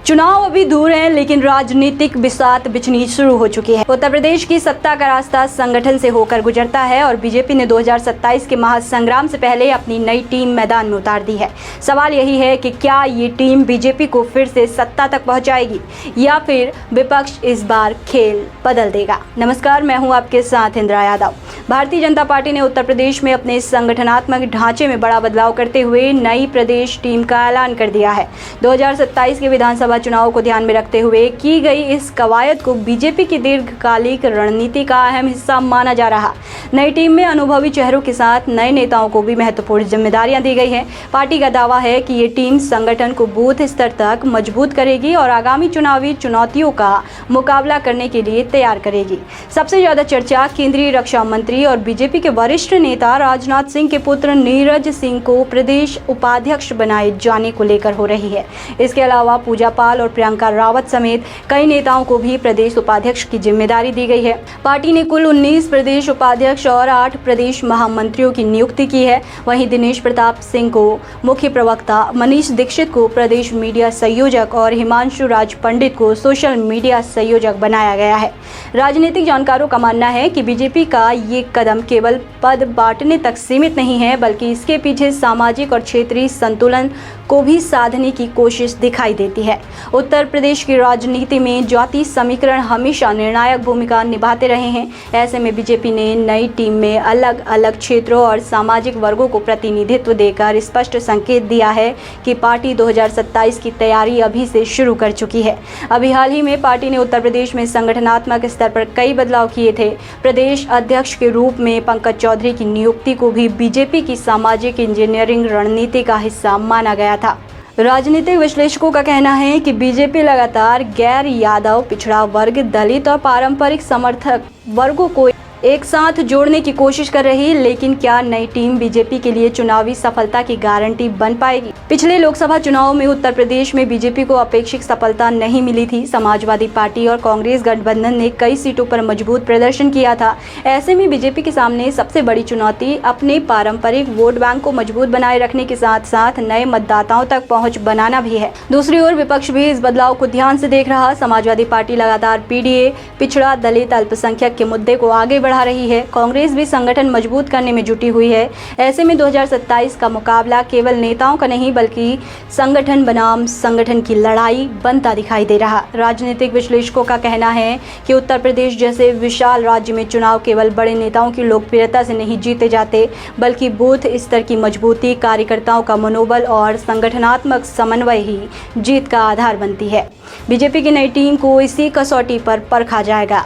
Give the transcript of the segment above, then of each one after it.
चुनाव अभी दूर हैं, लेकिन राजनीतिक बिसात बिछनी शुरू हो चुकी है। उत्तर प्रदेश की सत्ता का रास्ता संगठन से होकर गुजरता है और बीजेपी ने 2027 के महासंग्राम से पहले अपनी नई टीम मैदान में उतार दी है। सवाल यही है कि क्या ये टीम बीजेपी को फिर से सत्ता तक पहुंचाएगी या फिर विपक्ष इस बार खेल बदल देगा। नमस्कार, मैं हूं आपके साथ इंदिरा यादव। भारतीय जनता पार्टी ने उत्तर प्रदेश में अपने संगठनात्मक ढांचे में बड़ा बदलाव करते हुए नई प्रदेश टीम का ऐलान कर दिया है। 2027 के विधानसभा चुनाव को ध्यान में रखते हुए की गई इस कवायद को बीजेपी की दीर्घकालिक रणनीति का अहम हिस्सा माना जा रहा। नई टीम में अनुभवी चेहरों के साथ नए नेताओं को भी महत्वपूर्ण जिम्मेदारियां दी गई हैं। पार्टी का दावा है कि ये टीम संगठन को बूथ स्तर तक मजबूत करेगी और आगामी चुनावी चुनौतियों का मुकाबला करने के लिए तैयार करेगी। सबसे ज्यादा चर्चा केंद्रीय रक्षा मंत्री और बीजेपी के वरिष्ठ नेता राजनाथ सिंह के पुत्र नीरज सिंह को प्रदेश उपाध्यक्ष बनाए जाने को लेकर हो रही है। इसके अलावा पूजा पाल और प्रियंका रावत समेत कई नेताओं को भी प्रदेश उपाध्यक्ष की जिम्मेदारी दी गई है। पार्टी ने कुल 19 प्रदेश उपाध्यक्ष और 8 प्रदेश महामंत्रियों की नियुक्ति की है। वहीं दिनेश प्रताप सिंह को मुख्य प्रवक्ता, मनीष दीक्षित को प्रदेश मीडिया संयोजक और हिमांशु राज पंडित को सोशल मीडिया संयोजक बनाया गया है। राजनीतिक जानकारों का मानना है कि बीजेपी का ये कदम केवल पद बांटने तक सीमित नहीं है, बल्कि इसके पीछे सामाजिक और क्षेत्रीय संतुलन को भी साधने की कोशिश दिखाई देती है। उत्तर प्रदेश की राजनीति में जाति समीकरण हमेशा निर्णायक भूमिका निभाते रहे हैं। ऐसे में बीजेपी ने नई टीम में अलग अलग क्षेत्रों और सामाजिक वर्गों को प्रतिनिधित्व देकर स्पष्ट संकेत दिया है कि पार्टी 2027 की तैयारी अभी से शुरू कर चुकी है। अभी हाल ही में पार्टी ने उत्तर प्रदेश में संगठनात्मक स्तर पर कई बदलाव किए थे। प्रदेश अध्यक्ष के रूप में पंकज चौधरी की नियुक्ति को भी बीजेपी की सामाजिक इंजीनियरिंग रणनीति का हिस्सा माना गया था। राजनीतिक विश्लेषकों का कहना है कि बीजेपी लगातार गैर यादव, पिछड़ा वर्ग, दलित और पारंपरिक समर्थक वर्गों को एक साथ जोड़ने की कोशिश कर रही, लेकिन क्या नई टीम बीजेपी के लिए चुनावी सफलता की गारंटी बन पाएगी? पिछले लोकसभा चुनाव में उत्तर प्रदेश में बीजेपी को अपेक्षित सफलता नहीं मिली थी। समाजवादी पार्टी और कांग्रेस गठबंधन ने कई सीटों पर मजबूत प्रदर्शन किया था। ऐसे में बीजेपी के सामने सबसे बड़ी चुनौती अपने पारंपरिक वोट बैंक को मजबूत बनाए रखने के साथ साथ नए मतदाताओं तक पहुँच बनाना भी है। दूसरी ओर विपक्ष भी इस बदलाव को ध्यान से देख रहा। समाजवादी पार्टी लगातार पीडीए, पिछड़ा, दलित, अल्पसंख्यक के मुद्दे को आगे बढ़ा रही है। कांग्रेस भी संगठन मजबूत करने में जुटी हुई है। ऐसे में 2027 का मुकाबला केवल नेताओं का नहीं, बल्कि संगठन बनाम संगठन की लड़ाई बनता दिखाई दे रहा। राजनीतिक विश्लेषकों का कहना है कि उत्तर प्रदेश जैसे विशाल राज्य में चुनाव केवल बड़े नेताओं की लोकप्रियता से नहीं जीते जाते, बल्कि बूथ स्तर की मजबूती, कार्यकर्ताओं का मनोबल और संगठनात्मक समन्वय ही जीत का आधार बनती है। बीजेपी की नई टीम को इसी कसौटी पर परखा जाएगा।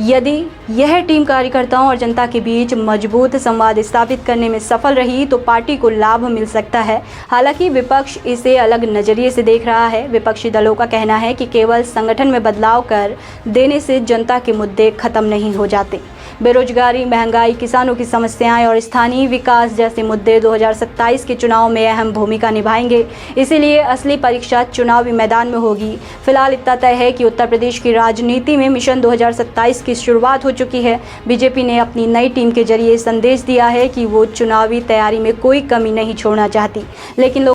यदि यह टीम कार्यकर्ताओं और जनता के बीच मजबूत संवाद स्थापित करने में सफल रही तो पार्टी को लाभ मिल सकता है। हालांकि विपक्ष इसे अलग नजरिए से देख रहा है। विपक्षी दलों का कहना है कि केवल संगठन में बदलाव कर देने से जनता के मुद्दे खत्म नहीं हो जाते। बेरोजगारी, महंगाई, किसानों की समस्याएं और स्थानीय विकास जैसे मुद्दे 2027 के चुनाव में अहम भूमिका निभाएंगे। इसीलिए असली परीक्षा चुनावी मैदान में होगी। फिलहाल इतना तय है कि उत्तर प्रदेश की राजनीति में मिशन 2027 की शुरुआत हो चुकी है। बीजेपी ने अपनी नई टीम के जरिए संदेश दिया है कि वो चुनावी तैयारी में कोई कमी नहीं छोड़ना चाहती, लेकिन